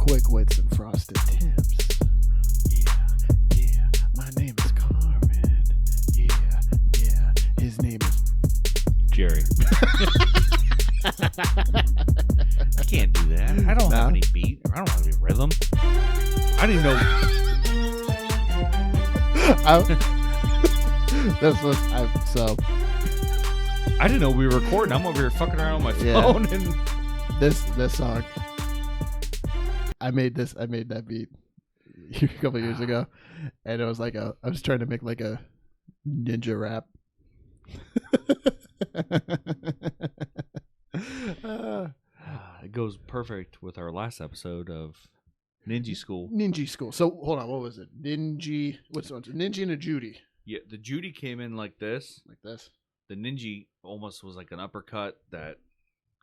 quick wits and frosted tips. Yeah. My name is Carmen. Yeah. His name is Jerry. I can't do that. I don't have any beat. I don't have any rhythm. I didn't know. I didn't know we were recording. I'm over here fucking around on my phone and this song. I made that beat a couple years ago, and it was like I was trying to make like a ninja rap. it goes perfect with our last episode of Ninja School. Ninja School. So hold on, what was it? Ninja. What's the one? Ninja and a Judy. Yeah, the Judy came in like this. Like this. The Ninja almost was like an uppercut that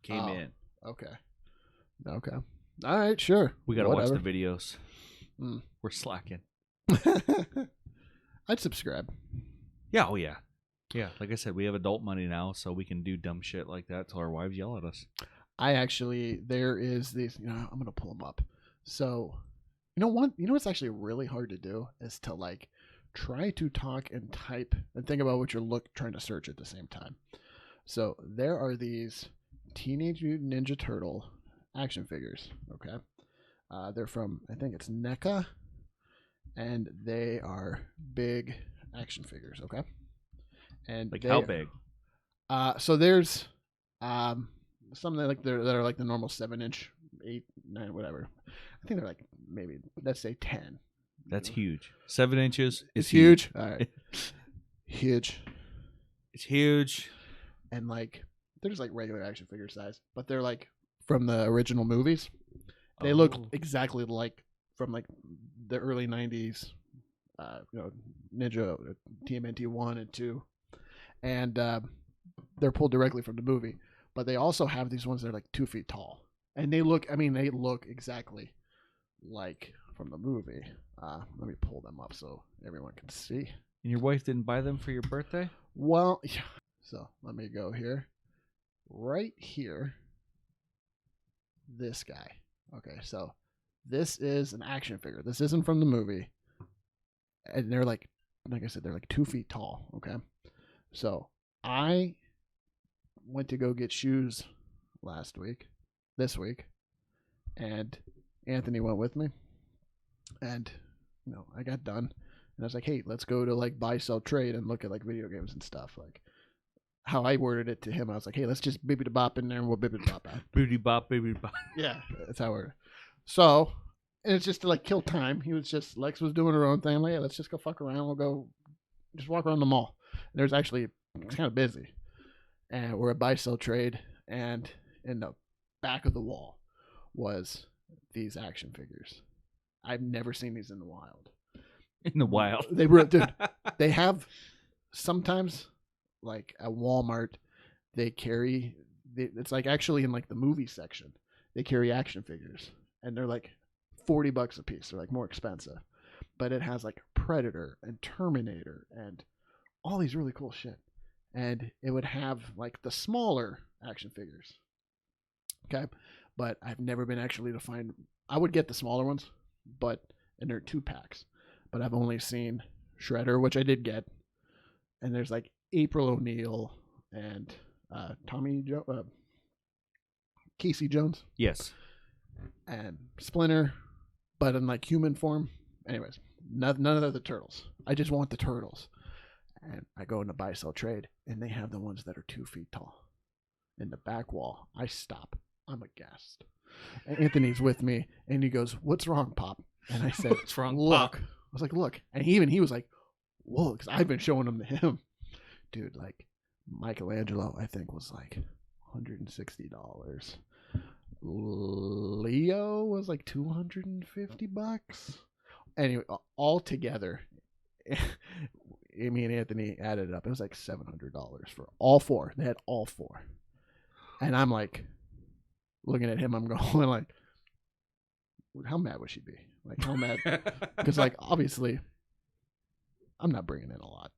came in. Okay. All right, sure. We gotta watch the videos. We're slacking. I'd subscribe. Yeah, oh yeah. Yeah, like I said, we have adult money now, so we can do dumb shit like that till our wives yell at us. There is these, I'm going to pull them up. So, what's actually really hard to do is to like try to talk and type and think about what you're trying to search at the same time. So there are these Teenage Mutant Ninja Turtle action figures. Okay. They're from, I think it's NECA, and they are big action figures. Okay. And like how big? So there's some that are like the normal 7-inch, 8, 9, whatever. I think they're like maybe let's say 10. That's huge. 7 inches. It's huge. All right. Huge. It's huge. And like they're just like regular action figure size, but they're like from the original movies. They look exactly like from like the early 90s. Ninja TMNT 1 and 2. And they're pulled directly from the movie, but they also have these ones that are like 2 feet tall, and they look exactly like from the movie. Let me pull them up so everyone can see. And your wife didn't buy them for your birthday? Well, yeah. So let me go here. Right here. This guy. Okay, so this is an action figure. This isn't from the movie. And they're like I said, they're like 2 feet tall. Okay. So I went to go get shoes this week, and Anthony went with me, and I got done, and I was like, hey, let's go to like buy, sell, trade, and look at like video games and stuff. Like how I worded it to him, I was like, hey, let's just bibbidi bop in there, and we'll bibbidi bop out. Bibbidi bop, bibbidi bop. Yeah, that's how I worded it. So, and it's just to like kill time. Lex was doing her own thing. I'm like, yeah, let's just go fuck around. We'll go just walk around the mall. And there's actually, it's kind of busy. And we're at buy, sell, trade, and in the back of the wall was these action figures. I've never seen these in the wild. In the wild. They have sometimes, like at Walmart, it's like actually in like the movie section, they carry action figures, and they're like $40 a piece. They're like more expensive, but it has like Predator and Terminator and all these really cool shit. And it would have like the smaller action figures. Okay. But I've never been actually to find, I would get the smaller ones, and they're 2-packs, but I've only seen Shredder, which I did get. And there's like April O'Neil and Casey Jones. Yes. And Splinter, but in like human form. Anyways, none of the turtles. I just want the turtles. And I go into buy, sell, trade, and they have the ones that are 2 feet tall. In the back wall, I stop. I'm aghast. And Anthony's with me, and he goes, "What's wrong, Pop?" And I said, "What's wrong, Look." Pop? I was like, "Look." And he was like, "Whoa," because I've been showing them to him. Dude, like, Michelangelo, I think, was like $160. Leo was like $250. Anyway, all together, Amy and Anthony added it up. It was like $700 for all 4. They had all 4. And I'm like, looking at him, I'm going like, how mad would she be? Like, how mad? Because like, obviously, I'm not bringing in a lot.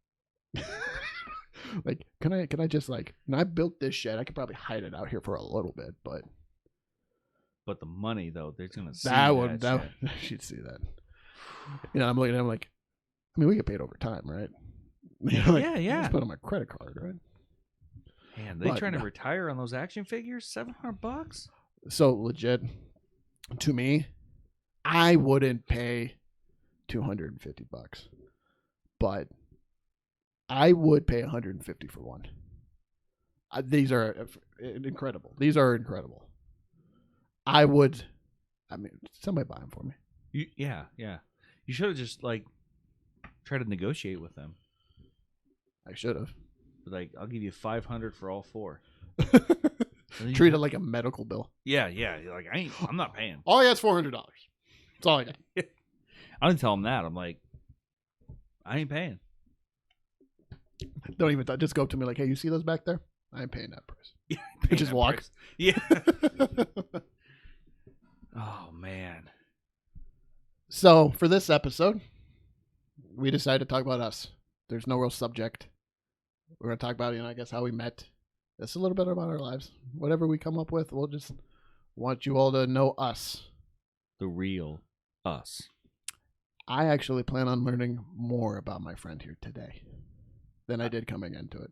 Like, can I just like, and I built this shed. I could probably hide it out here for a little bit, but But the money though, they're gonna see that she'd see that. I'm looking at him like, I mean, we get paid overtime, right? Yeah. Let's put on my credit card, right? Man, they trying to retire on those action figures? $700? So legit, to me, I wouldn't pay $250, but I would pay $150 for one. These are incredible. These are incredible. I mean, somebody buy them for me. Yeah. You should have just tried to negotiate with them. I should have. Like, I'll give you $500 for all four. Treat it like a medical bill. Yeah. You're like, I'm not paying. All I got is $400. That's all I got. I didn't tell them that. I'm like, I ain't paying. Don't even just go up to me like, hey, you see those back there? I ain't paying that price. Yeah, just walk. Price. Yeah. Oh man. So for this episode, we decided to talk about us. There's no real subject. We're gonna talk about, I guess how we met. Just a little bit about our lives. Whatever we come up with, we'll just want you all to know us. The real us. I actually plan on learning more about my friend here today than I did coming into it.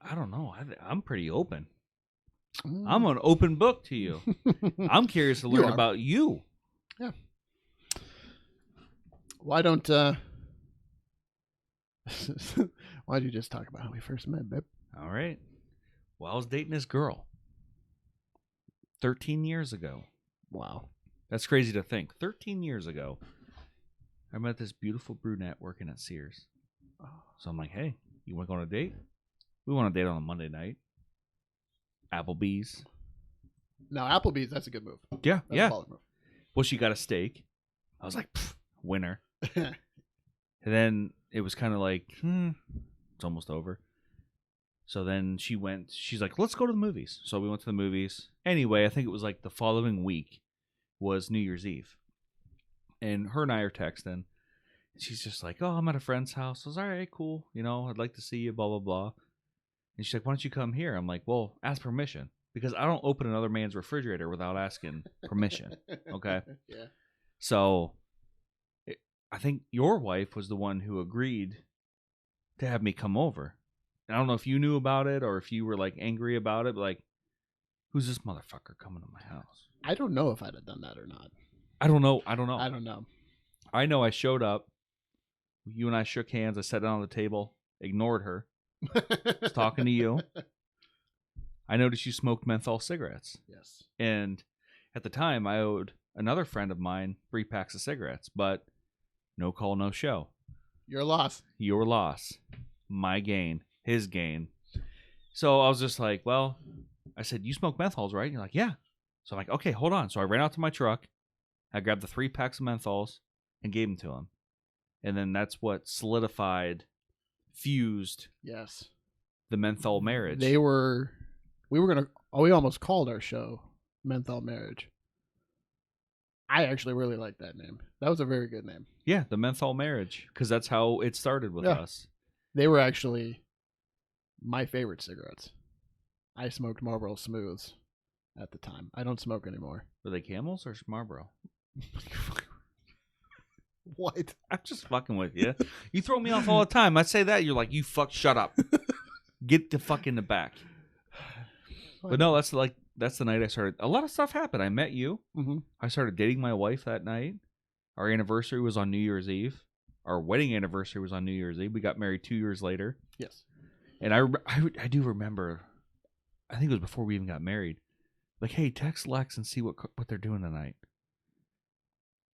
I don't know. I'm pretty open. I'm an open book to you. I'm curious to learn about you. Yeah. Why don't you just talk about how we first met, babe? All right. Well, I was dating this girl 13 years ago. Wow. That's crazy to think. 13 years ago, I met this beautiful brunette working at Sears. So I'm like, hey, you want to go on a date? We want to date on a Monday night. Applebee's. Now, Applebee's, that's a good move. Yeah, that's a baller move. Well, she got a steak. I was like, winner. And then it was kind of like, it's almost over. So then she's like, let's go to the movies. So we went to the movies. Anyway, I think it was like the following week was New Year's Eve. And her and I are texting. She's just like, oh, I'm at a friend's house. I was all right, cool. I'd like to see you, blah, blah, blah. And she's like, why don't you come here? I'm like, well, ask permission. Because I don't open another man's refrigerator without asking permission. Okay? Yeah. So I think your wife was the one who agreed to have me come over. And I don't know if you knew about it or if you were like angry about it. But like, who's this motherfucker coming to my house? I don't know if I'd have done that or not. I don't know. I don't know. I know I showed up. You and I shook hands. I sat down on the table, ignored her. Was talking to you. I noticed you smoked menthol cigarettes. Yes. And at the time, I owed another friend of mine 3 packs of cigarettes, but no call, no show. Your loss. Your loss. My gain. His gain. So I was just like, well, I said, you smoke menthols, right? And you're like, yeah. So I'm like, okay, hold on. So I ran out to my truck. I grabbed the 3 packs of menthols and gave them to him. And then that's what fused yes, the menthol marriage. We almost called our show Menthol Marriage. I actually really like that name. That was a very good name. Yeah, the menthol marriage, because that's how it started with us. They were actually my favorite cigarettes. I smoked Marlboro Smooths at the time. I don't smoke anymore. Were they Camels or Marlboro? What? I'm just fucking with you. You throw me off all the time. I say that, you're like, you shut up. Get the fuck in the back. But no, that's the night I started. A lot of stuff happened. I met you. Mm-hmm. I started dating my wife that night. Our anniversary was on New Year's Eve. Our wedding anniversary was on New Year's Eve. We got married 2 years later. Yes. And I do remember, I think it was before we even got married. Like, hey, text Lex and see what they're doing tonight.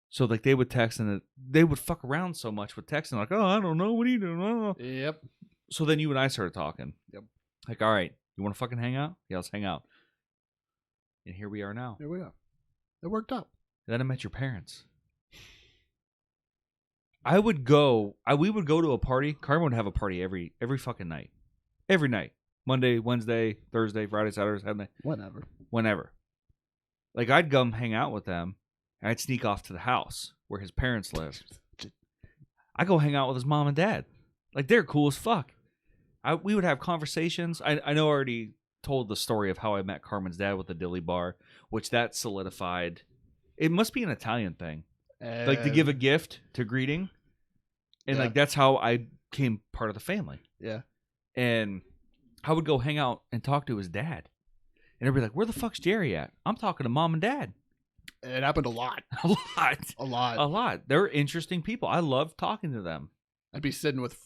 So, like, they would text and they would fuck around so much with texting. Like, oh, I don't know. What are you doing? I don't know. Yep. So then you and I started talking. Yep. Like, all right, you want to fucking hang out? Yeah, let's hang out. And here we are now. Here we are. It worked out. And then I met your parents. We would go to a party. Carmen would have a party every fucking night. Every night. Monday, Wednesday, Thursday, Friday, Saturday, Sunday. Whenever. Like, I'd come hang out with them. And I'd sneak off to the house where his parents live. I go hang out with his mom and dad. Like, they're cool as fuck. We would have conversations. I know I already told the story of how I met Carmen's dad with the dilly bar, which that solidified. It must be an Italian thing, like to give a gift to greeting, and like that's how I became part of the family. Yeah, and I would go hang out and talk to his dad, and everybody like, "Where the fuck's Jerry at?" I'm talking to mom and dad. It happened a lot. A lot. They're interesting people. I love talking to them. I'd be sitting with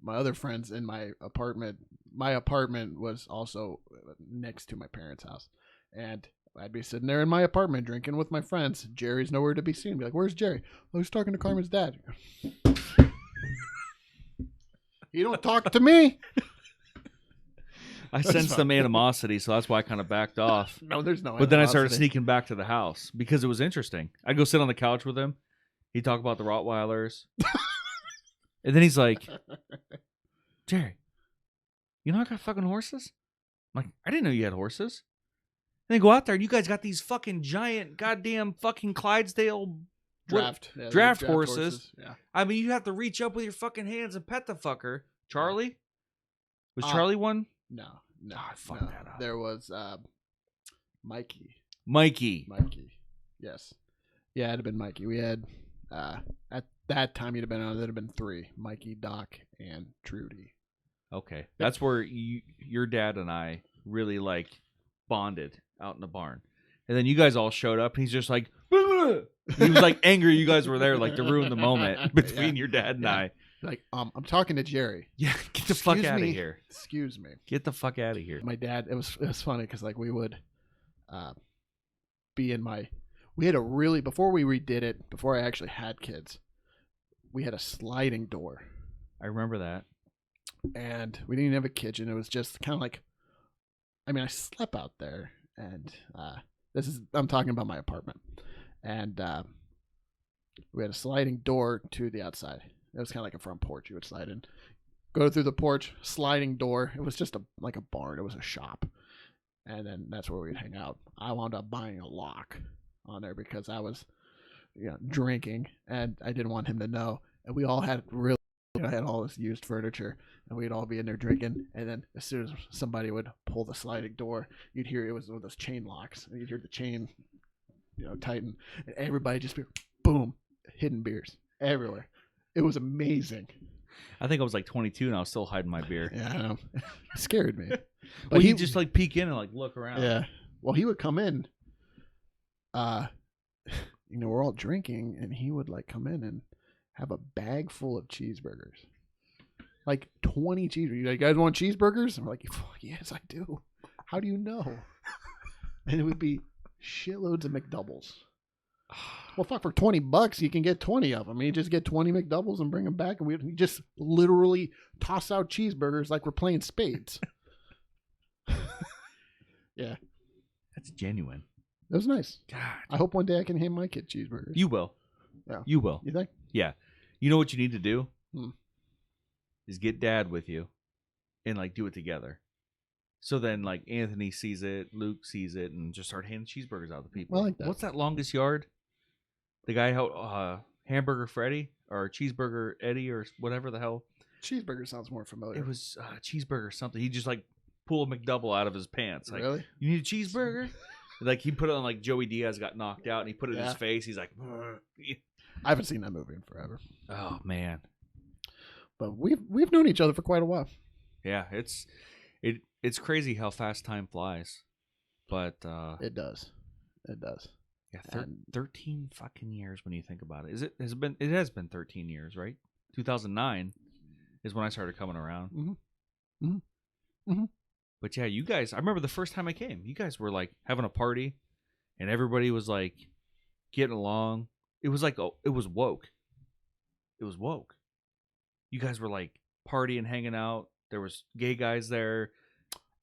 my other friends in my apartment. My apartment was also next to my parents' house, and I'd be sitting there in my apartment drinking with my friends. Jerry's nowhere to be seen. Be like, "Where's Jerry?" "I was talking to Carmen's dad." "You don't talk to me." I sensed some animosity, so that's why I kind of backed off. No, there's no. But then I started sneaking back to the house because it was interesting. I'd go sit on the couch with him. He'd talk about the Rottweilers. And then he's like, "Jerry, you know I got fucking horses?" I'm like, "I didn't know you had horses." And then go out there and you guys got these fucking giant goddamn fucking Clydesdale draft horses. Yeah. I mean, you have to reach up with your fucking hands and pet the fucker. Charlie? Was Charlie one? No. I fucked that up. There was Mikey. Yes. Yeah, it'd have been Mikey. We had at that time there'd have been 3: Mikey, Doc, and Trudy. Okay, that's where your dad and I really like bonded out in the barn, and then you guys all showed up. And he's just like, "Ugh!" He was like angry you guys were there, like to ruin the moment between your dad and I. Like, I'm talking to Jerry. Yeah, get the fuck out of here. Excuse me. Get the fuck out of here. My dad. It was funny because like we would be in my. We had before we redid it, before I actually had kids, we had a sliding door. I remember that. And we didn't even have a kitchen. It was just kind of like, I slept out there, and I'm talking about my apartment, and we had a sliding door to the outside. It was kind of like a front porch. You would slide in, go through the porch, sliding door. It was just like a barn. It was a shop, and then that's where we'd hang out. I wound up buying a lock on there because I was, drinking, and I didn't want him to know. And we all had had all this used furniture, and we'd all be in there drinking. And then as soon as somebody would pull the sliding door, you'd hear it was one of those chain locks, and you'd hear the chain, tighten, and everybody just be boom, hidden beers everywhere. It was amazing. I think I was like 22 and I was still hiding my beer. Yeah, I know. It scared me. But he'd just like peek in and like look around. Yeah. Well, he would come in. We're all drinking, and he would like come in and have a bag full of cheeseburgers. Like 20 cheeseburgers. You guys want cheeseburgers? And we're like, yes, I do. How do you know? And it would be shitloads of McDoubles. Well, fuck, for $20, you can get 20 of them. You just get 20 McDoubles and bring them back, and we just literally toss out cheeseburgers like we're playing spades. Yeah. That's genuine. It was nice. God. I hope one day I can hand my kid cheeseburgers. You will. Yeah. You will. You think? Yeah. You know what you need to do? Is get dad with you and like do it together. So then like Anthony sees it, Luke sees it, and just start handing cheeseburgers out to people. I like that. What's that longest yard? The guy Hamburger Freddy or Cheeseburger Eddie or whatever the hell. Cheeseburger sounds more familiar. It was cheeseburger something. He just like pulled a McDouble out of his pants. Like, really? You need a cheeseburger? Like he put it on like Joey Diaz got knocked out and he put it in his face. He's like, I haven't seen that movie in forever. Oh man. But we've known each other for quite a while. Yeah, it's crazy how fast time flies. But it does. It does. Yeah, 13 fucking years when you think about it. It has been 13 years, right? 2009 is when I started coming around. Mm-hmm. Mm-hmm. Mm-hmm. But yeah, you guys, I remember the first time I came, you guys were like having a party and everybody was like getting along. It was like, it was woke. It was woke. You guys were like partying, hanging out. There was gay guys there.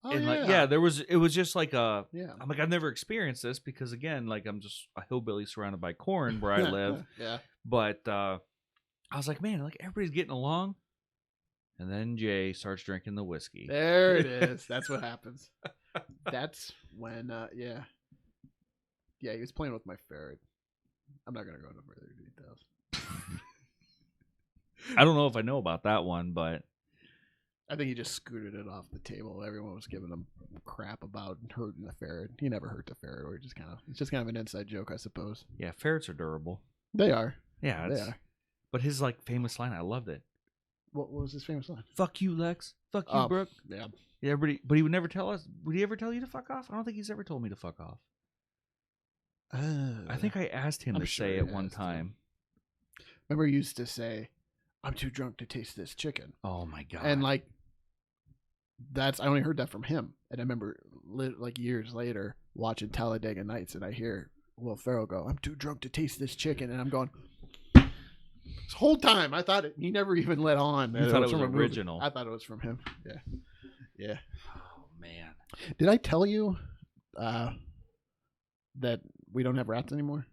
Oh, and it was just like I'm like, I've never experienced this because again, like I'm just a hillbilly surrounded by corn where I live. Yeah. But I was like, man, like everybody's getting along. And then Jay starts drinking the whiskey. There it is. That's what happens. That's when, yeah, he was playing with my ferret. I'm not going to go into further details. I don't know if I know about that one, but I think he just scooted it off the table. Everyone was giving him crap about hurting the ferret. He never hurt the ferret, or it's just kind of an inside joke, I suppose. Yeah, ferrets are durable. They are. Yeah, They are. But his like famous line, I loved it. What was his famous line? Fuck you, Lex. Fuck you, Brooke. Yeah. Yeah, but he would never tell us. Would he ever tell you to fuck off? I don't think he's ever told me to fuck off. I think I asked him to say it one time. Remember, he used to say, "I'm too drunk to taste this chicken." Oh my god! And like, I only heard that from him. And I remember, like years later, watching Talladega Nights, and I hear Will Ferrell go, "I'm too drunk to taste this chicken," and I'm going. This whole time, I thought he never even let on. You thought it was original. I thought it was from him. Yeah, yeah. Oh man! Did I tell you that we don't have rats anymore?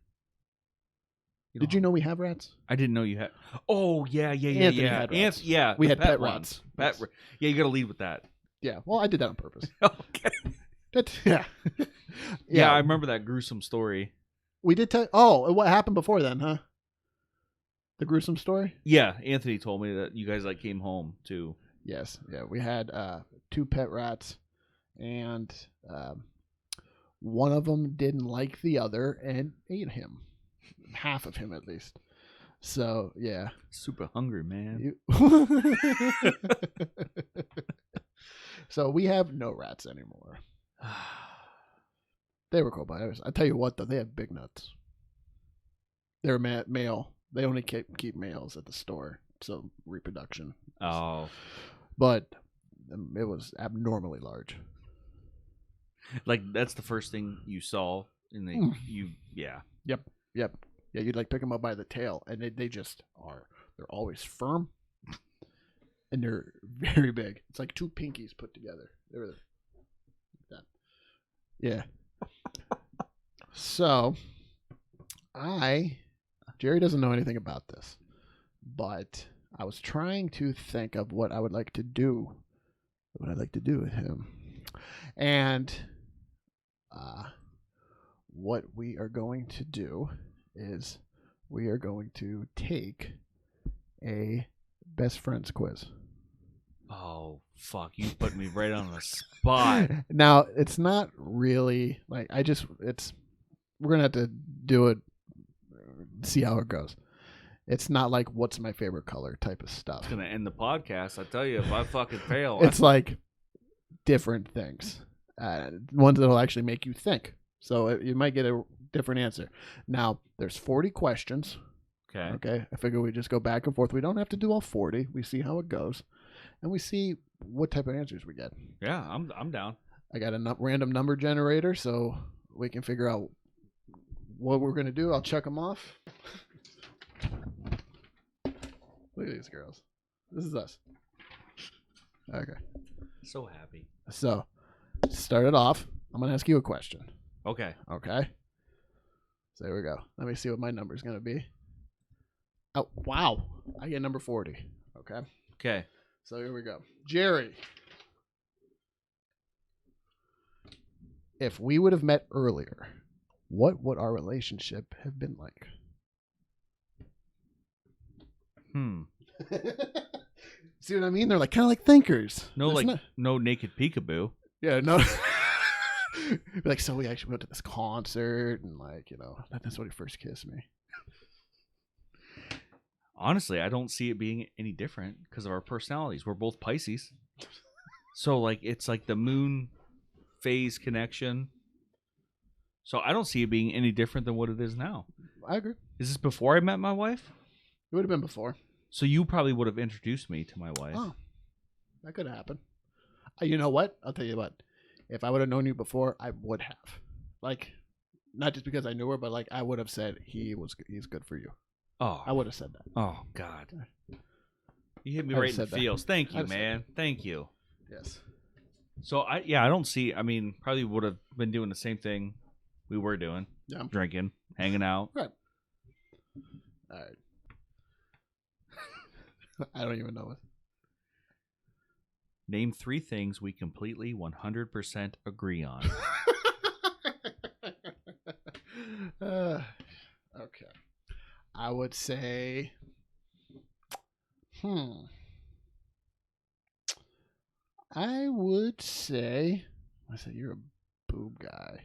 Did you know we have rats? I didn't know you had. Oh yeah. Anthony had rats. Yeah, we had pet rats. Yeah, you got to lead with that. Yeah. Well, I did that on purpose. Okay. Yeah. Yeah, I remember that gruesome story. We did tell. Oh, what happened before then, huh? The gruesome story? Yeah, Anthony told me that you guys like came home too. Yes. Yeah, we had 2 pet rats, and one of them didn't like the other and ate him, half of him at least. So yeah, super hungry, man. So we have no rats anymore. They were cool, but I tell you what, though, they have big nuts. They're male. They only keep males at the store, so reproduction. Oh, but it was abnormally large. Like that's the first thing you saw in the yeah. Yep. Yeah, you'd like pick them up by the tail, and they just are. They're always firm, and they're very big. It's like 2 pinkies put together. They're like that. Yeah. So, Jerry doesn't know anything about this, but I was trying to think of what I would like to do. What I'd like to do with him, and what we are going to do is we are going to take a best friends quiz. Oh, fuck. You put me right on the spot. Now, it's not really like we're going to have to do it, see how it goes. It's not like what's my favorite color type of stuff. It's going to end the podcast. I tell you, if I fucking fail. It's like different things. Ones that will actually make you think. So you might get a different answer. Now, there's 40 questions. Okay. I figure we just go back and forth. We don't have to do all 40. We see how it goes. And we see what type of answers we get. Yeah, I'm down. I got a random number generator, so we can figure out what we're going to do. I'll check them off. Look at these girls. This is us. Okay. So happy. So, start it off. I'm going to ask you a question. Okay. So there we go. Let me see what my number is going to be. Oh, wow. I get number 40. Okay. So here we go. Jerry. If we would have met earlier, what would our relationship have been like? See what I mean? They're like kind of like thinkers. No, no naked peekaboo. Yeah, no. Like, so we actually went to this concert, and that's when he first kissed me. Honestly, I don't see it being any different because of our personalities. We're both Pisces. So, it's like the moon phase connection. So I don't see it being any different than what it is now. I agree. Is this before I met my wife? It would have been before. So you probably would have introduced me to my wife. Oh, that could have happened. You know what? I'll tell you what. If I would have known you before, I would have. Not just because I knew her, but I would have said he's good for you. Oh, I would have said that. Oh God, you hit me right in the feels. Thank you, man. Thank you. Yes. So I don't see. I mean, probably would have been doing the same thing we were doing. Yeah. Drinking, hanging out. Right. All right. I don't even know it. Name 3 things we completely 100% agree on. Okay. I would say, I would say, you're a boob guy.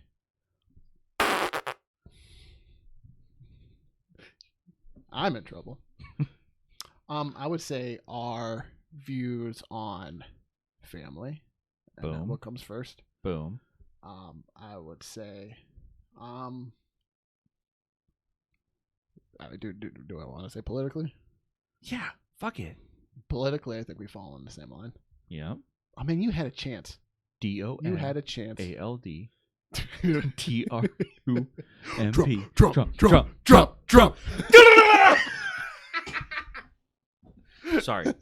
I'm in trouble. I would say our views on family. And then Boom. what comes first? Boom. I would say, do I want to say politically? Yeah. Fuck it. Politically, I think we fall on the same line. Yep. I mean, you had a chance. DON. You had a chance. ALD. TRUMP. Trump. Sorry.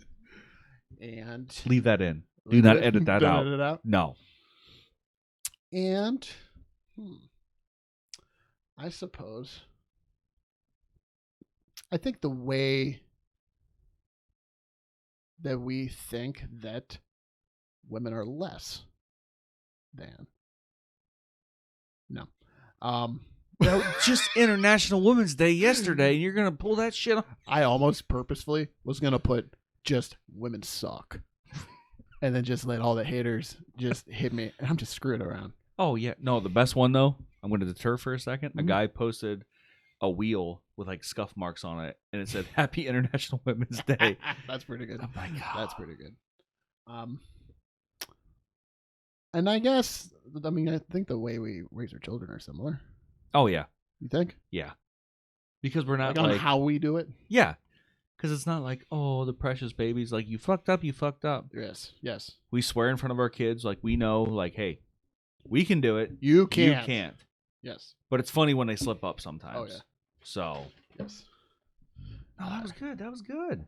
And Leave that in. Do not edit that Don't out. edit it out. No. And I suppose I think the way that we think that women are less than. No. That was just International Women's Day yesterday, and you're gonna pull that shit off. I almost purposefully was gonna put just women suck. And then just let all the haters just hit me. And I'm just screwing around. Oh yeah. No, the best one though, I'm gonna deter for a 2nd. A Mhm. guy posted a wheel with like scuff marks on it, and it said Happy International Women's Day. That's pretty good. Oh my God. That's pretty good. And I guess, I think the way we raise our children are similar. Oh yeah. You think? Yeah. Because we're not Like on how we do it? yeah. Because it's not like, oh, the precious babies, like you fucked up, you fucked up. Yes. We swear in front of our kids, like we know, like, hey, we can do it. You can't. You can't. Yes. But it's funny when they slip up sometimes. Oh, yeah. So. Yes. No, that was good. That was good.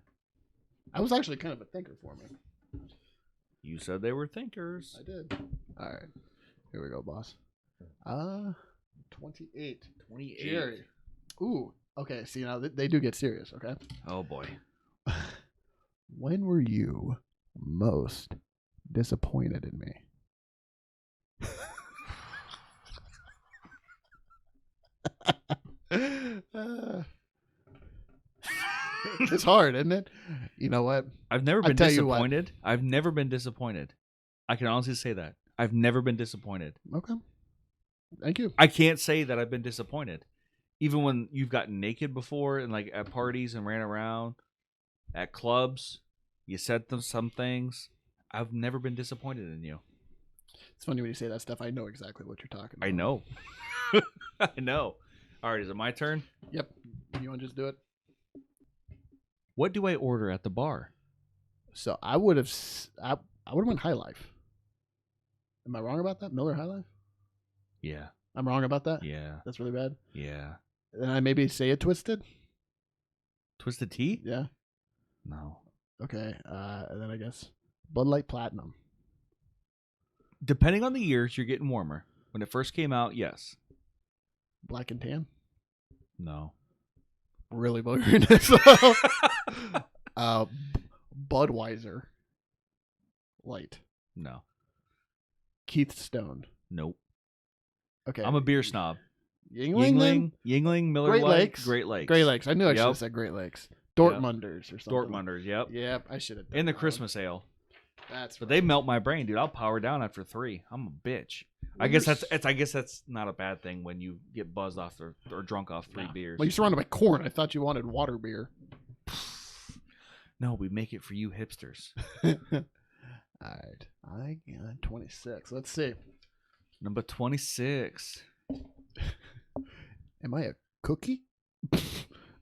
I was actually kind of a thinker for me. You said they were thinkers. I did. All right. Here we go, boss. 28. 28. Jerry. Ooh. Okay. See, now they do get serious, okay? Oh, boy. When were you most disappointed in me? It's hard, isn't it? You know what? I've never I'll been tell you what. disappointed. I've never been disappointed. I can honestly say that. I've never been disappointed. Okay. Thank you. I can't say that I've been disappointed. Even when you've gotten naked before and like at parties and ran around, at clubs, you said some things. I've never been disappointed in you. It's funny when you say that stuff. I know exactly what you're talking about. I know. I know. All right, is it my turn? Yep. You want to just do it? What do I order at the bar? So I would have went High Life. Am I wrong about that? Miller High Life? Yeah. I'm wrong about that? Yeah. That's really bad? Yeah. And I maybe say it Twisted? Twisted Tea? Yeah. No. Okay. And then I guess Bud Light Platinum. Depending on the years, you're getting warmer. When it first came out, yes. Black and Tan? No. Really buggered this. Budweiser Light. No. Keith Stone. Nope. Okay. I'm a beer snob. Yingling? Yingling, Miller Great Lite, Lakes. Great Lakes. Great Lakes. I knew I should Yep. have said Great Lakes. Dortmunders or something. Dortmunders, yep. Yep, I should have. In the Christmas ale. That's But right. they melt my brain, dude. I'll power down after 3. I'm a bitch. I guess that's not a bad thing when you get buzzed off or drunk off 3 beers. Well, you're surrounded by corn. I thought you wanted water beer. No, we make it for you hipsters. All right. I got 26. Let's see. Number 26. Am I a cookie,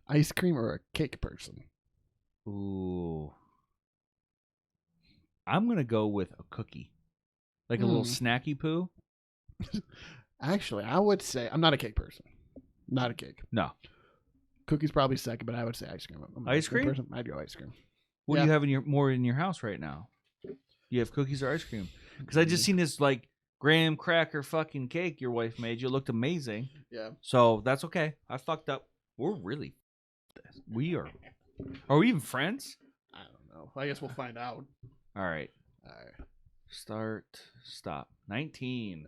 ice cream, or a cake person? Ooh. I'm going to go with a cookie. Like a little snacky poo. Actually, I would say I'm not a cake person. Not a cake. No. Cookies probably second, but I would say ice cream. I'm an Ice cream? person. I'd go ice cream. What do you have in your house right now? You have cookies or ice cream? Because I just seen this like graham cracker fucking cake your wife made. You looked amazing. Yeah. So that's okay. I fucked up. We are we even friends? I don't know. I guess we'll find out. All right. All right. Stop. 19.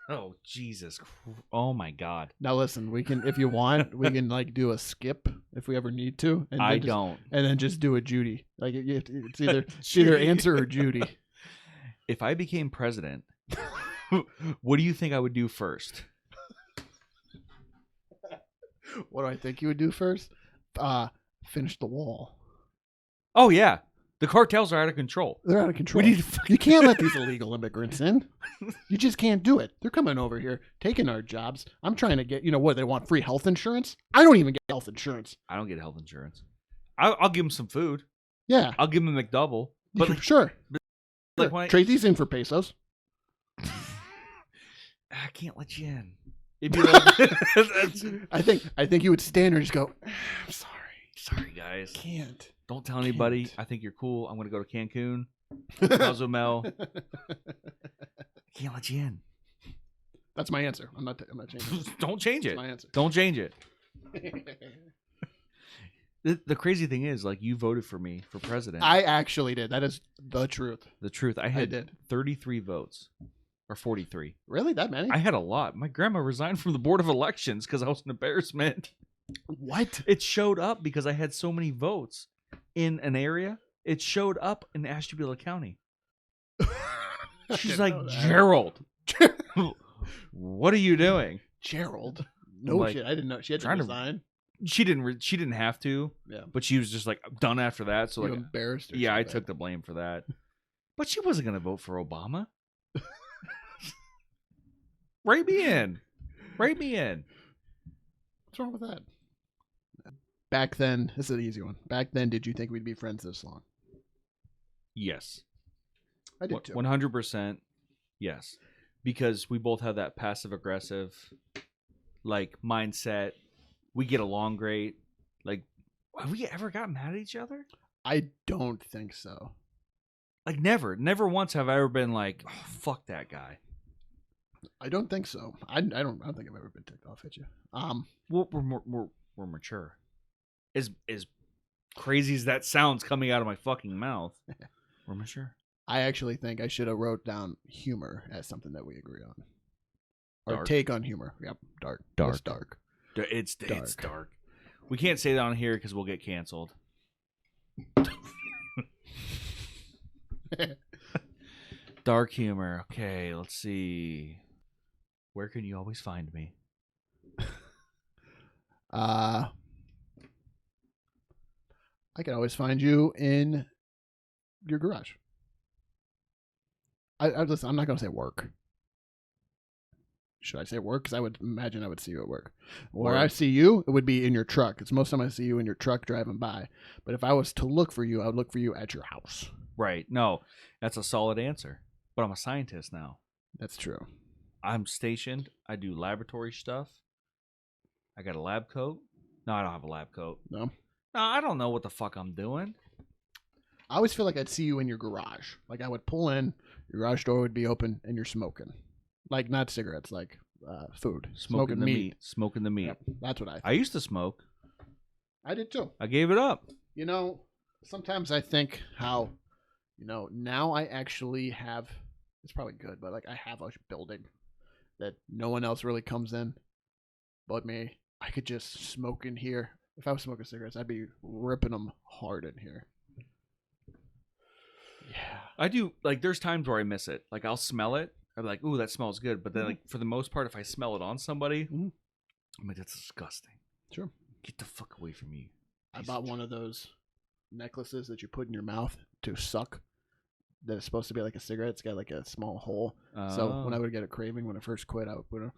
Oh, Jesus. Oh, my God. Now listen, we can, if you want, we can like do a skip if we ever need to. And I then just, don't. And then just do a Judy. Like it's either Judy. answer or Judy. If I became president, what do you think I would do first? What do I think you would do first? Finish the wall. Oh, yeah. The cartels are out of control. They're out of control. We need You can't let these illegal immigrants in. You just can't do it. They're coming over here, taking our jobs. I'm trying to get, what, they want free health insurance? I don't even get health insurance. I don't get health insurance. I'll give them some food. Yeah. I'll give them a McDouble. But But sure. like Sure. when Trade these in for pesos. I can't let you in. It'd be like, I think you would stand there and just go, I'm sorry. sorry, guys. Can't. Don't tell anybody. Can't. I think you're cool. I'm going to go to Cancun. Cozumel. Can't let you in. That's my answer. I'm not changing it. Don't change That's it. my answer. Don't change it. The crazy thing is, like, you voted for me for president. I actually did. That is the truth. The truth, I had did. 33 votes. Or 43. Really? That many? I had a lot. My grandma resigned from the Board of Elections because I was an embarrassment. What? It showed up because I had so many votes in an area. It showed up in Ashtabula County. She's like, Gerald, what are you doing? Gerald? No like, shit. I didn't know. She had to trying to- resign. She didn't have to, Yeah. but she was just like done after that. So You like, embarrassed her. yeah, so I bad. took the blame for that. But she wasn't gonna vote for Obama. Write me in. Write me in. What's wrong with that? Back then, this is an easy one. Back then, did you think we'd be friends this long? Yes. I did too. 100%. Yes, because we both have that passive aggressive, like, mindset. We get along great. Like, have we ever got mad at each other? I don't think so. Like, never once have I ever been like, oh, fuck that guy. I don't think so. I don't think I've ever been ticked off at you. We're mature. As crazy as that sounds coming out of my fucking mouth, we're mature. I actually think I should have wrote down humor as something that we agree on. Or Dark. take on humor. Yep, dark. It's dark. It's dark. We can't say that on here because we'll get canceled. Dark humor. Okay, let's see. Where can you always find me? I can always find you in your garage. Listen, I'm not going to say work. Should I say work? Because I would imagine I would see you at work. Where I see you, it would be in your truck. It's most of the time I see you in your truck driving by. But if I was to look for you, I would look for you at your house. Right. No, that's a solid answer. But I'm a scientist now. That's true. I'm stationed. I do laboratory stuff. I got a lab coat. No, I don't have a lab coat. No? No, I don't know what the fuck I'm doing. I always feel like I'd see you in your garage. Like I would pull in, your garage door would be open, and you're smoking. Like not cigarettes, like food. Smoking the meat. Smoking the meat. Yep, that's what I think. I used to smoke. I did too. I gave it up. Sometimes I think how, now I actually have, it's probably good, but like I have a building that no one else really comes in but me. I could just smoke in here. If I was smoking cigarettes, I'd be ripping them hard in here. Yeah. I do. Like, there's times where I miss it. Like, I'll smell it. I'm like, ooh, that smells good. But then, like, for the most part, if I smell it on somebody, I'm like, that's disgusting. Sure. Get the fuck away from me. I bought one of those necklaces that you put in your mouth to suck. That is supposed to be like a cigarette. It's got like a small hole. So when I would get a craving, when I first quit, I would put it,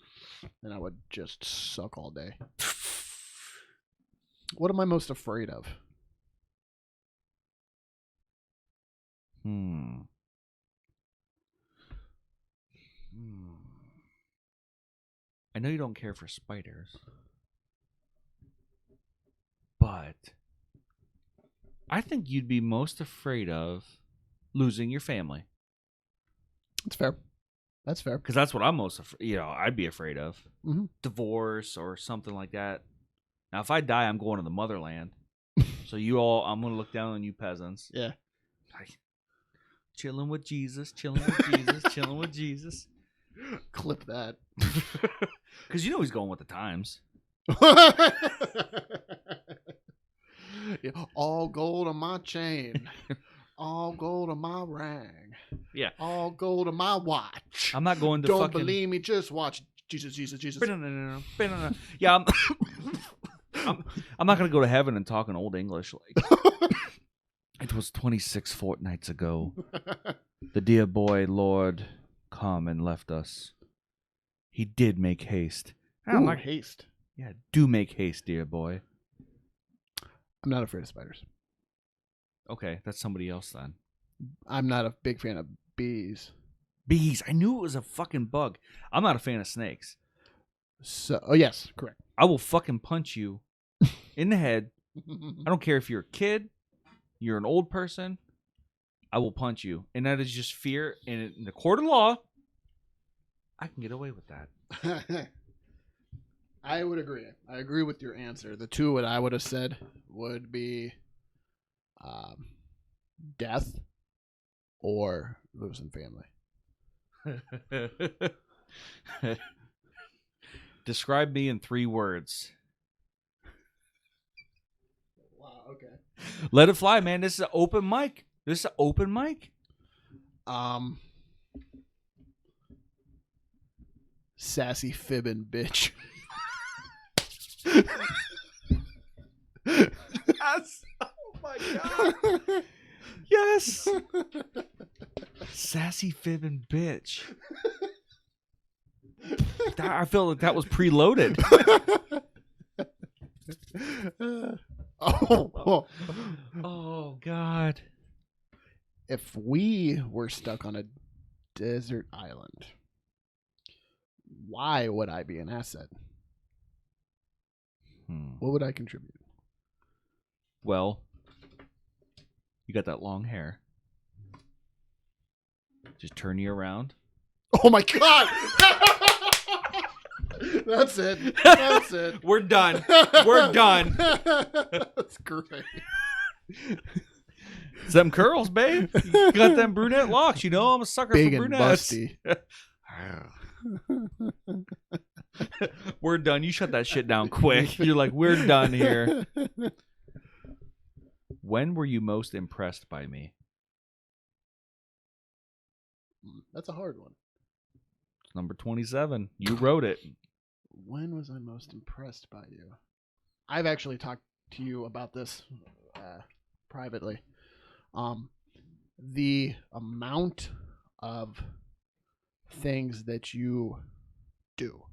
and I would just suck all day. What am I most afraid of? I know you don't care for spiders, but I think you'd be most afraid of losing your family. That's fair. That's fair. Because that's what I'm most I'd be afraid of. Mm-hmm. Divorce or something like that. Now, if I die, I'm going to the motherland. So I'm going to look down on you peasants. Yeah. Chilling with Jesus, chilling with Jesus, chilling with Jesus. Clip that. Because you know he's going with the times. Yeah, all gold on my chain. All gold on my ring. Yeah. All gold on my watch. I'm not going to Don't fucking... believe me, just watch. Jesus, Jesus, Jesus. Yeah, I'm not going to go to heaven and talk in old English. Like, it was 26 fortnights ago. The dear boy Lord come and left us. He did make haste. I don't like haste. Yeah, do make haste, dear boy. I'm not afraid of spiders. Okay, that's somebody else then. I'm not a big fan of bees. Bees. I knew it was a fucking bug. I'm not a fan of snakes. So, oh yes, correct. I will fucking punch you in the head. I don't care if you're a kid, you're an old person. I will punch you. And that is just fear. And in the court of law, I can get away with that. I would agree. I agree with your answer. The two what I would have said would be death or losing family. Describe me in 3 words. Wow, okay. Let it fly, man. This is an open mic. Sassy fibbing bitch. Yes. Oh my god. Yes. Sassy fibbing bitch. I feel like that was preloaded. Oh god. If we were stuck on a desert island, why would I be an asset? What would I contribute? Well, you got that long hair. Just turn you around. Oh my god! That's it. That's it. We're done. We're done. That's great. Them curls, babe. You got them brunette locks. You know I'm a sucker Big for and brunettes. busty. We're done. You shut that shit down quick. You're like, we're done here. When were you most impressed by me? That's a hard one. It's number 27. You wrote it. When was I most impressed by you? I've actually talked to you about this privately. The amount of things that you do,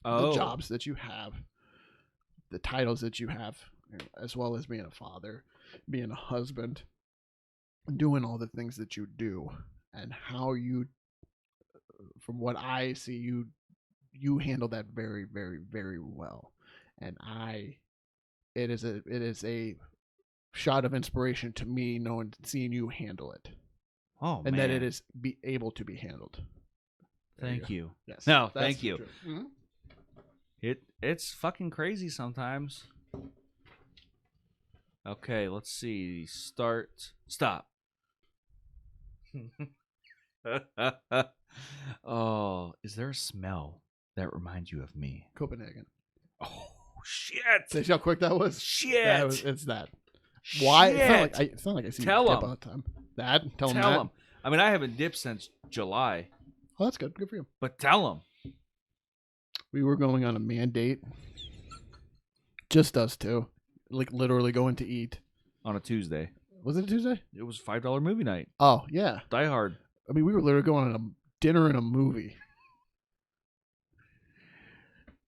the jobs that you have, the titles that you have, as well as being a father, being a husband, doing all the things that you do, and how you, from what I see, you handle that very, very, very well. And it is a shot of inspiration to me, seeing you handle it. Oh, and man. that it is able to be handled. Thank you. Yes. No, thank you. Mm-hmm. It's fucking crazy sometimes. Okay, let's see. Stop. Oh, is there a smell that reminds you of me? Copenhagen. Oh, shit. See how quick that was? Shit. It's that. Why? Shit. It's not like I see Tell you dip him. all the time. Tell him. Tell him. I mean, I haven't dipped since July, Oh, that's good. Good for you. but tell him. We were going on a man date. Just us two. Like literally going to eat. On a Tuesday. Was it a Tuesday? It was $5 movie night. Oh, yeah. Die Hard. I mean, we were literally going on a dinner and a movie.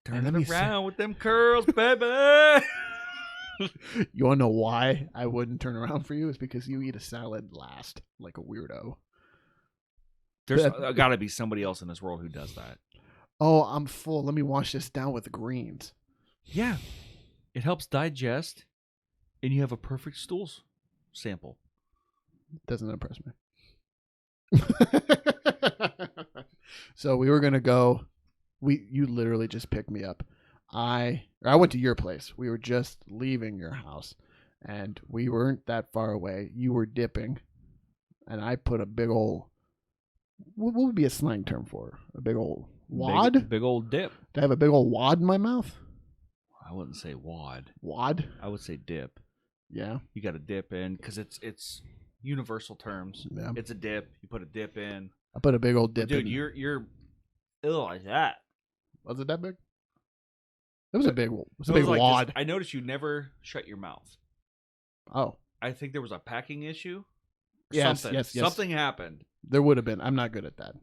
Turn it around with them curls, baby. You want to know why I wouldn't turn around for you? It's because you eat a salad last, like a weirdo. There's got to be somebody else in this world who does that. Oh, I'm full. Let me wash this down with the greens. Yeah. It helps digest, and you have a perfect stool sample. Doesn't impress me. So we were going to go. You literally just picked me up. I went to your place. We were just leaving your house, and we weren't that far away. You were dipping, and I put a big old What would be a slang term for a big old wad? Big old dip. Do I have a big old wad in my mouth? I wouldn't say wad. Wad? I would say dip. Yeah. You got to dip in because it's universal terms. Yeah. It's a dip. You put a dip in. I put a big old dip Dude, in. you're ill like that. Was it that big? It was a big. It was a It big was like wad. this. I noticed you never shut your mouth. Oh. I think there was a packing issue. Yes, Something. yes. Something happened. There would have been. I'm not good at that.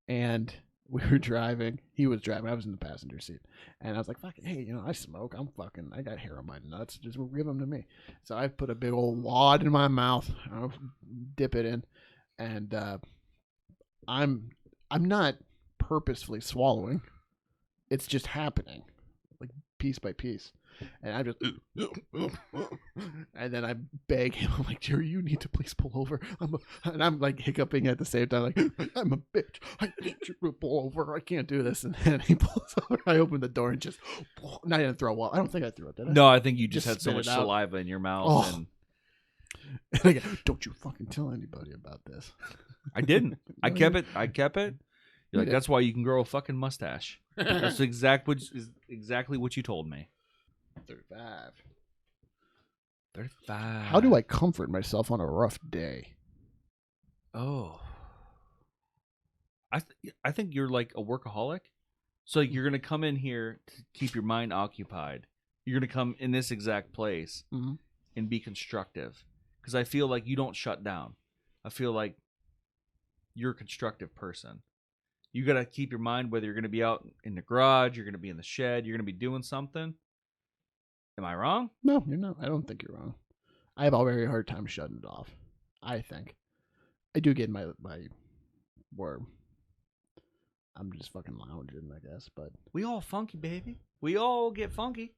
And we were driving. He was driving. I was in the passenger seat. And I was like, fucking, hey, I smoke. I got hair on my nuts. Just give them to me. So I put a big old wad in my mouth. I'll dip it in. And I'm not purposefully swallowing. It's just happening, like piece by piece. And I just, and then I beg him. I'm like, Jerry, you need to please pull over. And I'm like hiccuping at the same time, like, I'm a bitch. I need you to pull over. I can't do this. And then he pulls over. I open the door and just, and I didn't throw up. I don't think I threw it, did I? No, I think you just had so spit much it out. saliva in your mouth. Oh. And And I go, don't you fucking tell anybody about this. I didn't. I kept it. You're like, did. that's why you can grow a fucking mustache. That's exactly what you told me. 35. 35. How do I comfort myself on a rough day? Oh. I think you're like a workaholic. So you're going to come in here to keep your mind occupied. You're going to come in this exact place and be constructive. Because I feel like you don't shut down. I feel like you're a constructive person. You got to keep your mind, whether you're going to be out in the garage, you're going to be in the shed, you're going to be doing something. Am I wrong? No, you're not. I don't think you're wrong. I have a very hard time shutting it off. I think. I do get my where I'm just fucking lounging, I guess. But We all funky, baby. We all get funky.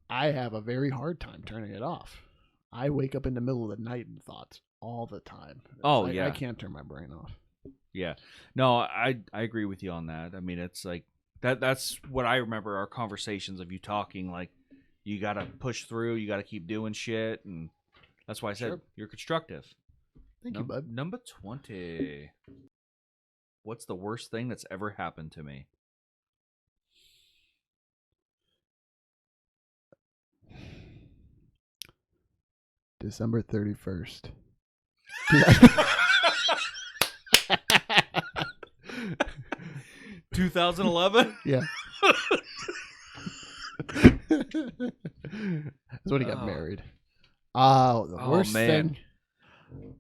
I have a very hard time turning it off. I wake up in the middle of the night in thoughts all the time. Oh, yeah. I can't turn my brain off. Yeah. No, I agree with you on that. I mean, it's like that's what I remember our conversations of you talking like you got to push through, you got to keep doing shit, and that's why I said you're constructive. Thank you, bud. Number 20. What's the worst thing that's ever happened to me? December 31st. 2011? Yeah. That's when he got married. Oh, the worst man. thing.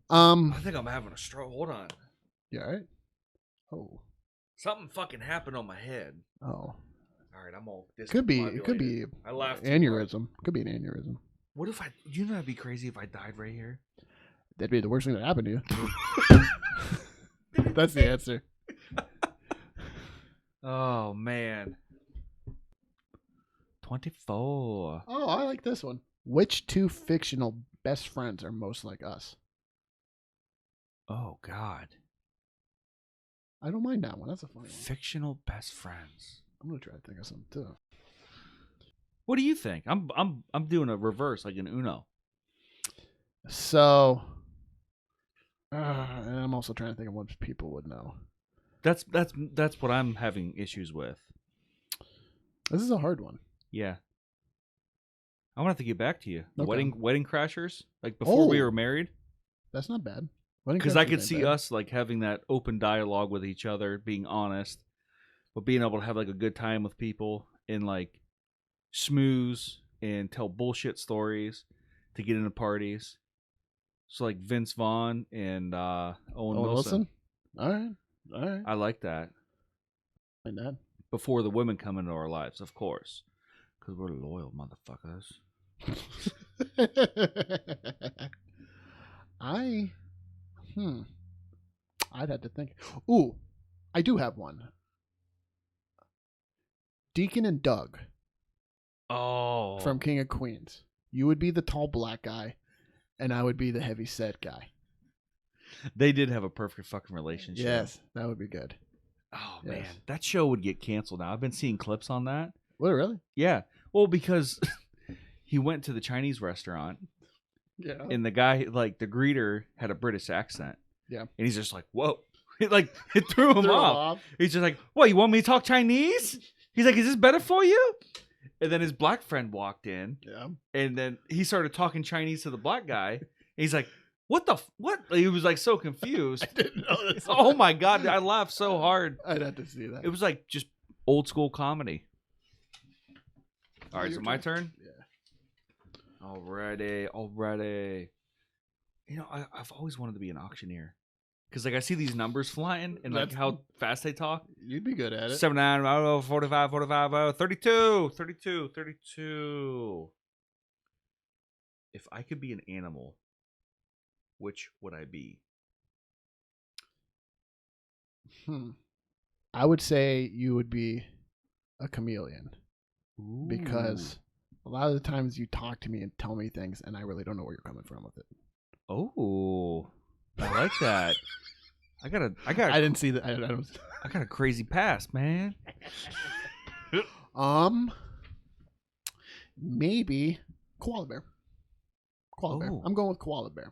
I think I'm having a stroke. Hold on. You all right? Oh. Something fucking happened on my head. Oh. All right, I'm all It could be I laughed. aneurysm. Could be an aneurysm. What if you know that'd be crazy if I died right here? That'd be the worst thing that happened to you. That's the answer. Oh man. 24. Oh, I like this one. Which two fictional best friends are most like us? Oh god. I don't mind that one. That's a funny one. Fictional best friends. I'm gonna try to think of something too. What do you think? I'm doing a reverse like an Uno. So, and I'm also trying to think of what people would know. That's what I'm having issues with. This is a hard one. Yeah. I'm gonna have to get back to you. The Okay. wedding crashers, like before we Oh. were married, That's not bad. because I could see us like having that open dialogue with each other, being honest, but being able to have like a good time with people and like schmooze and tell bullshit stories to get into parties. So like Vince Vaughn and Owen Wilson. All right. I like that. Like that. Before the women come into our lives, of course, because we're loyal motherfuckers. I'd have to think. Ooh, I do have one. Deacon and Doug Oh, from King of Queens. You would be the tall black guy, and I would be the heavy set guy. they did have a perfect fucking relationship. Yes, that would be good. Oh Yes. man, that show would get canceled now. I've been seeing clips on that. What, really? Yeah, well, because he went to the Chinese restaurant Yeah. and the guy, like the greeter, had a British accent. Yeah. And he's just like, whoa. It threw him off. He's just like, what, you want me to talk Chinese? He's like, is this better for you? And then his black friend walked in. Yeah. And then he started talking Chinese to the black guy. And he's like, what the what? He was like so confused. I didn't know this. Oh my God. I laughed so hard. I'd have to see that. It was like just old school comedy. All right, Your so my turn? Yeah. Alrighty. You know, I've always wanted to be an auctioneer. Because, like, I see these numbers flying and, like, how fast they talk. You'd be good at it. 79, 45, 32. If I could be an animal, which would I be? I would say you would be a chameleon. Ooh. Because a lot of the times you talk to me and tell me things, and I really don't know where you're coming from with it. Oh, I like that. I didn't see that. I don't. I got a crazy past, man. Maybe koala bear. Koala bear. Oh. I'm going with koala bear.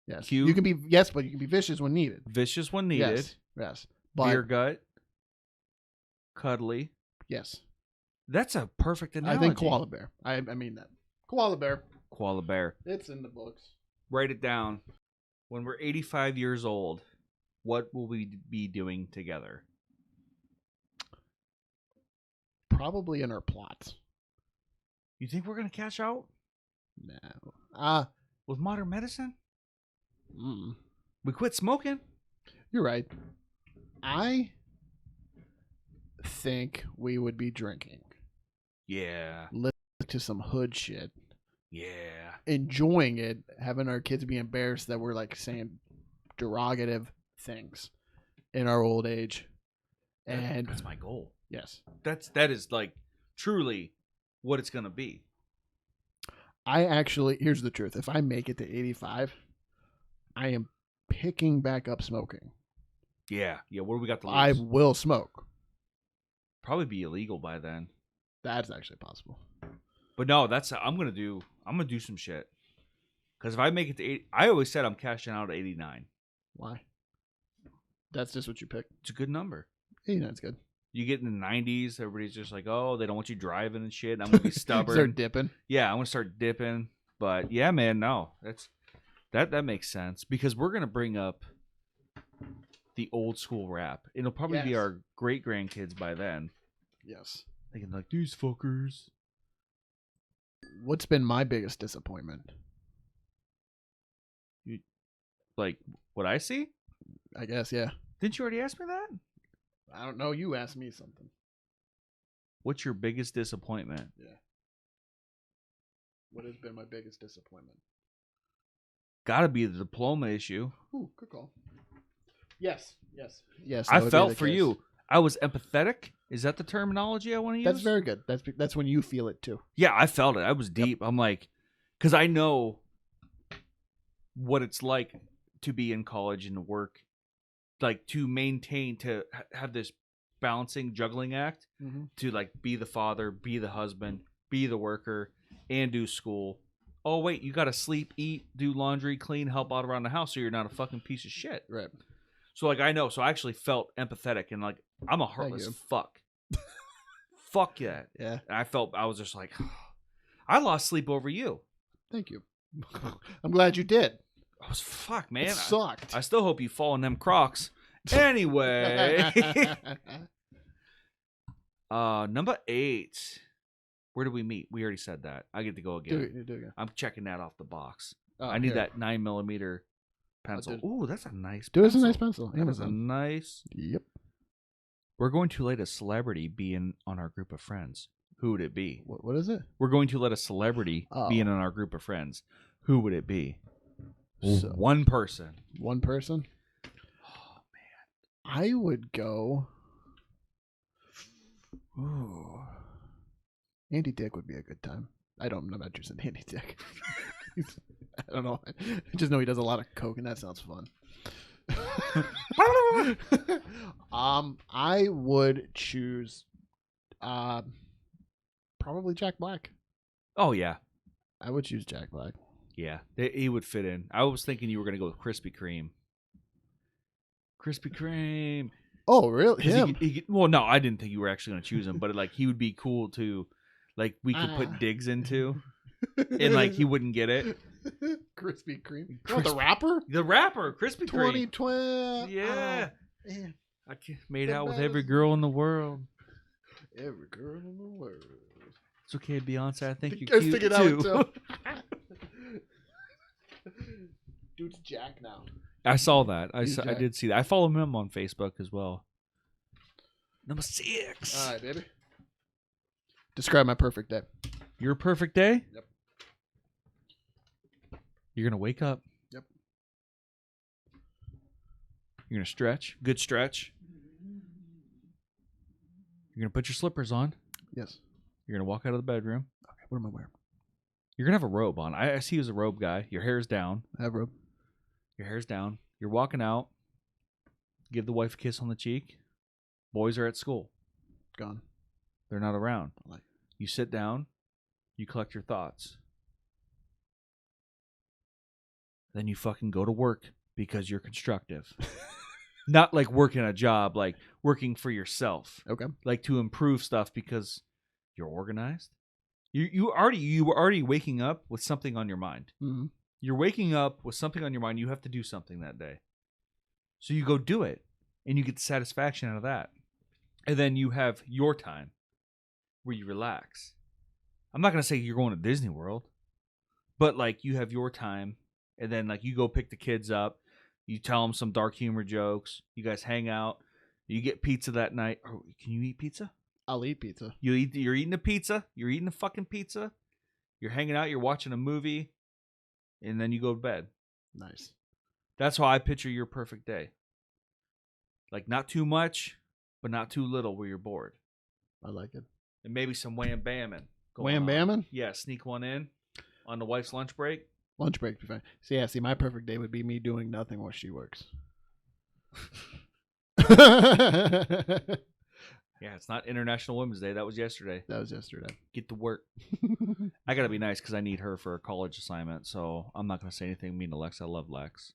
Yes. Cute. You can be but you can be vicious when needed. Vicious when needed. Yes. But, Beer gut. Cuddly. Yes. That's a perfect analogy. I think koala bear. I mean that. Koala bear. Koala bear. It's in the books. Write it down. When we're 85 years old, what will we be doing together? Probably in our plots. You think we're going to cash out? No. With modern medicine? Mm. We quit smoking? You're right. I think we would be drinking. Yeah. Listen to some hood shit. Yeah. Enjoying it, having our kids be embarrassed that we're like saying derogative things in our old age. And that's my goal. Yes. That is like truly what it's going to be. Here's the truth. If I make it to 85, I am picking back up smoking. Yeah. What do we got to lose? I will smoke. Probably be illegal by then. That's actually possible. But no, I'm gonna do some shit. Because if I make it to 80, I always said I'm cashing out at 89. Why? That's just what you picked. It's a good number. 89's good. You get in the 90s, everybody's just like, oh, they don't want you driving and shit. I'm gonna be stubborn. Start dipping. Yeah, I'm gonna start dipping. But yeah, man, no, that makes sense because we're gonna bring up the old school rap. It'll probably be our great grandkids by then. Yes. Thinking like these fuckers. What's been my biggest disappointment? Like what I see? I guess, yeah. Didn't you already ask me that? I don't know. You asked me something. What's your biggest disappointment? Yeah. What has been my biggest disappointment? Gotta be the diploma issue. Ooh, good call. Yes. I felt for you. I was empathetic. Is that the terminology I want to use? That's very good. That's when you feel it too. Yeah, I felt it. I was deep. Yep. I'm like, because I know what it's like to be in college and work, like to maintain, to have this balancing, juggling act, to like be the father, be the husband, be the worker, and do school. Oh, wait, you got to sleep, eat, do laundry, clean, help out around the house so you're not a fucking piece of shit. Right. So, like, I know. So I actually felt empathetic and, like, I'm a heartless fuck. Fuck that. Yeah. And I was just like, I lost sleep over you. Thank you. I'm glad you did. I was fuck, man. It sucked. I still hope you fall in them Crocs. Anyway. Number 8. Where do we meet? We already said that. I get to go again. Do it again. I'm checking that off the box. Oh, I need that 9mm pencil. Oh, that's a nice pencil. It's a nice pencil. That is a nice. Yep. We're going to let a celebrity be in on our group of friends. Who would it be? What is it? We're going to let a celebrity be in on our group of friends. Who would it be? So, one person. One person? Oh, man. I would go... Ooh. Andy Dick would be a good time. I'm not interested in Andy Dick. I don't know. I just know he does a lot of coke, and that sounds fun. I would choose probably Jack Black. Oh, yeah. I would choose Jack Black. Yeah, he would fit in. I was thinking you were going to go with Krispy Kreme. Krispy Kreme. Oh, really? 'Cause Him? Well, no, I didn't think you were actually going to choose him, but like he would be cool to, like we could put digs into, and like he wouldn't get it. Krispy Kreme. Oh, the rapper? The rapper, Krispy Kreme. 2012. Yeah. Man. I made The out with every best. girl in the world. Every girl in the world. It's okay, Beyonce. I think you're Go cute stick it too. out, Dude's Jack now. I saw that. I Jack. did see that. I follow him on Facebook as well. Number 6. All right, baby. Describe my perfect day. Your perfect day? Yep. You're gonna wake up. Yep. You're gonna stretch. Good stretch. You're gonna put your slippers on. Yes. You're gonna walk out of the bedroom. Okay, what am I wearing? You're gonna have a robe on. I see you as a robe guy. Your hair's down. I have robe. Your hair's down. You're walking out. Give the wife a kiss on the cheek. Boys are at school. Gone. They're not around. I like You sit down. You collect your thoughts. Then you fucking go to work because you're constructive. Not like working a job, like working for yourself. Okay. Like to improve stuff because you're organized. You were already waking up with something on your mind. Mm-hmm. You're waking up with something on your mind. You have to do something that day. So you go do it, and you get the satisfaction out of that. And then you have your time where you relax. I'm not going to say you're going to Disney World, but like you have your time, and then like you go pick the kids up. You tell them some dark humor jokes. You guys hang out. You get pizza that night. Oh, can you eat pizza? I'll eat pizza. You're eating a pizza. You're eating a fucking pizza. You're hanging out. You're watching a movie. And then you go to bed. Nice. That's how I picture your perfect day. Like not too much, but not too little where you're bored. I like it. And maybe some wham bamming. Wham bamming? Yeah, sneak one in on the wife's lunch break. Lunch break be fine. See, my perfect day would be me doing nothing while she works. Yeah, it's not International Women's Day. That was yesterday. That was yesterday. Get to work. I got to be nice because I need her for a college assignment, so I'm not going to say anything mean to Lex. I love Lex.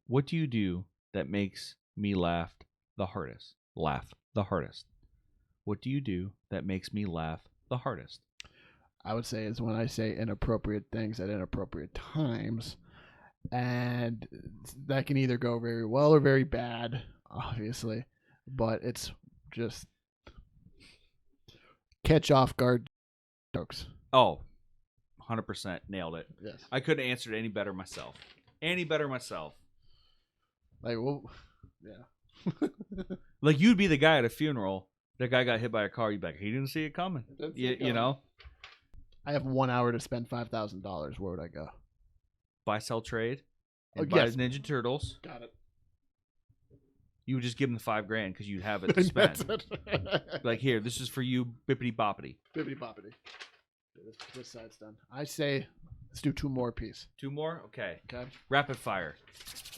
What do you do that makes me laugh the hardest? Laugh the hardest. What do you do that makes me laugh the hardest? I would say is when I say inappropriate things at inappropriate times. And that can either go very well or very bad, obviously. But it's just catch off guard jokes. Oh, 100% nailed it. Yes. I couldn't answer it any better myself. Like, well, yeah. Like you'd be the guy at a funeral. That guy got hit by a car. You'd be like, he didn't see it coming. You know? I have 1 hour to spend $5,000. Where would I go? Buy, sell, trade. And Oh, buy yes. Ninja Turtles. Got it. You would just give them the $5,000 because you'd have it to spend. Like, here, this is for you, bippity boppity. Bippity boppity. This side's done. I say, let's do 2 more piece. 2 more? Okay. Okay. Rapid fire.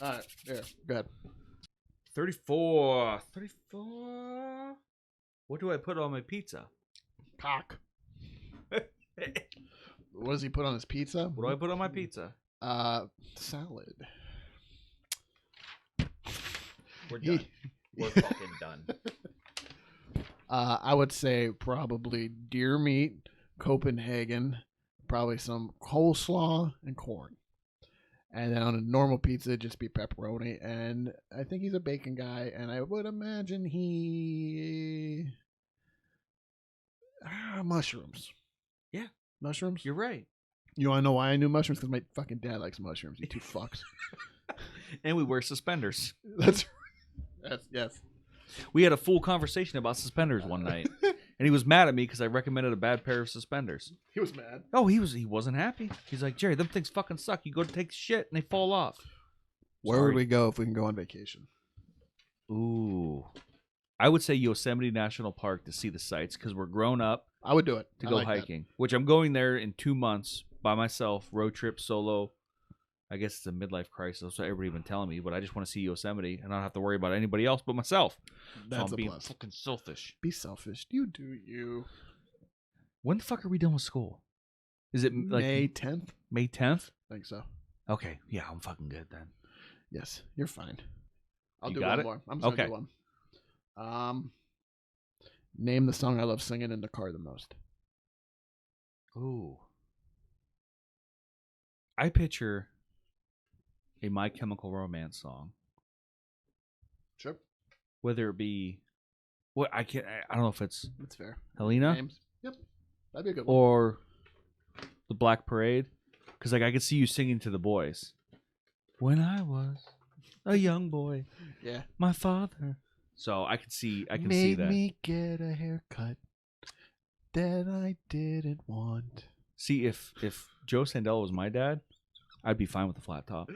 All right. There. Go ahead. 34. 34. What do I put on my pizza? Cock. What does he put on his pizza? What do I put on my pizza? Salad. We're done. We're fucking done. I would say probably deer meat, Copenhagen, probably some coleslaw and corn. And then on a normal pizza, it'd just be pepperoni. And I think he's a bacon guy. And I would imagine mushrooms. Yeah. Mushrooms? You're right. You want to know why I knew mushrooms? Because my fucking dad likes mushrooms. You 2 fucks. And we wear suspenders. That's yes. We had a full conversation about suspenders one night. And he was mad at me because I recommended a bad pair of suspenders. He was mad. Oh, he wasn't happy. He's like, Jerry, them things fucking suck. You go to take shit and they fall off. Where would we go if we can go on vacation? Ooh. I would say Yosemite National Park to see the sights because we're grown up I would do it. to go hiking, which I'm going there in 2 months by myself, road trip, solo. I guess it's a midlife crisis. That's what everybody been telling me, but I just want to see Yosemite and not have to worry about anybody else but myself. That's so I'm a being plus. fucking selfish. Be selfish. You do you. When the fuck are we done with school? Is it like May 10th? May 10th? I think so. Okay, yeah, I'm fucking good then. Yes, you're fine. I'll You do got one it? more. I'm just gonna Okay. do one. Name the song I love singing in the car the most. Ooh. I picture a My Chemical Romance song, Sure, whether it be what I don't know if it's that's fair. Helena Names. Yep, that'd be a good one. or the Black Parade, because like I could see you singing to the boys. When I was a young boy, Yeah. my father. So I can see Made that. me get a haircut that I didn't want. See, if Joe Sandell was my dad, I'd be fine with the flat top.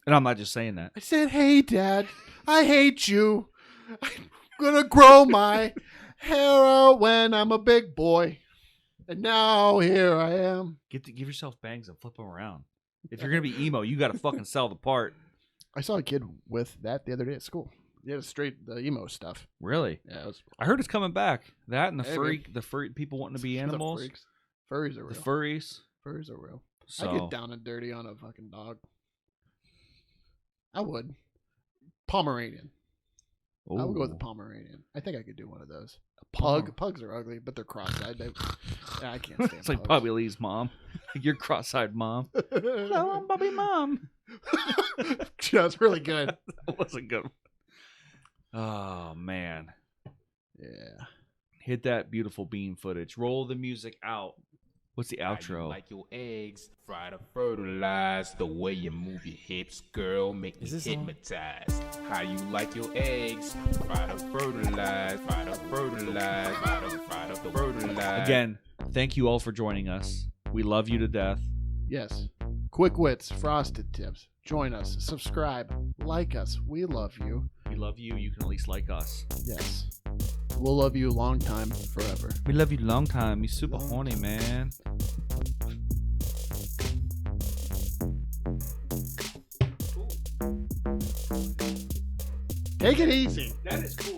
And I'm not just saying that. I said, "Hey, Dad, I hate you. I'm gonna grow my hair out when I'm a big boy." And now here I am. Give yourself bangs and flip them around. If you're gonna be emo, you got to fucking sell the part. I saw a kid with that the other day at school. He had the emo stuff. Really? Yeah, it was. I heard it's coming back. That and Maybe. the furry people wanting to be The animals. freaks. Furries are The real. furries. Furries are real. So I get down and dirty on a fucking dog. I would. Pomeranian. I would go with the Pomeranian. I think I could do one of those. A pug. Pugs are ugly, but they're cross-eyed. I can't stand It's like pugs. Bobby Lee's mom. Like your cross-eyed mom. Hello, I'm Bobby Mom. Yeah, it's really good. That wasn't good. Oh man. Yeah. Hit that beautiful bean footage. Roll the music out. What's the How you outro? like your eggs fried or fertilized. The way you move your hips, girl, make me hypnotized. How you like your eggs fried or fertilized. Fried or fertilized. Fried or fertilized. Again, thank you all for joining us. We love you to death. Yes. Quick Wits, Frosted Tips. Join us. Subscribe. Like us. We love you. We love you. You can at least like us. Yes. We'll love you long time, forever. We love you long time. You super horny, man. Take it easy. That is cool.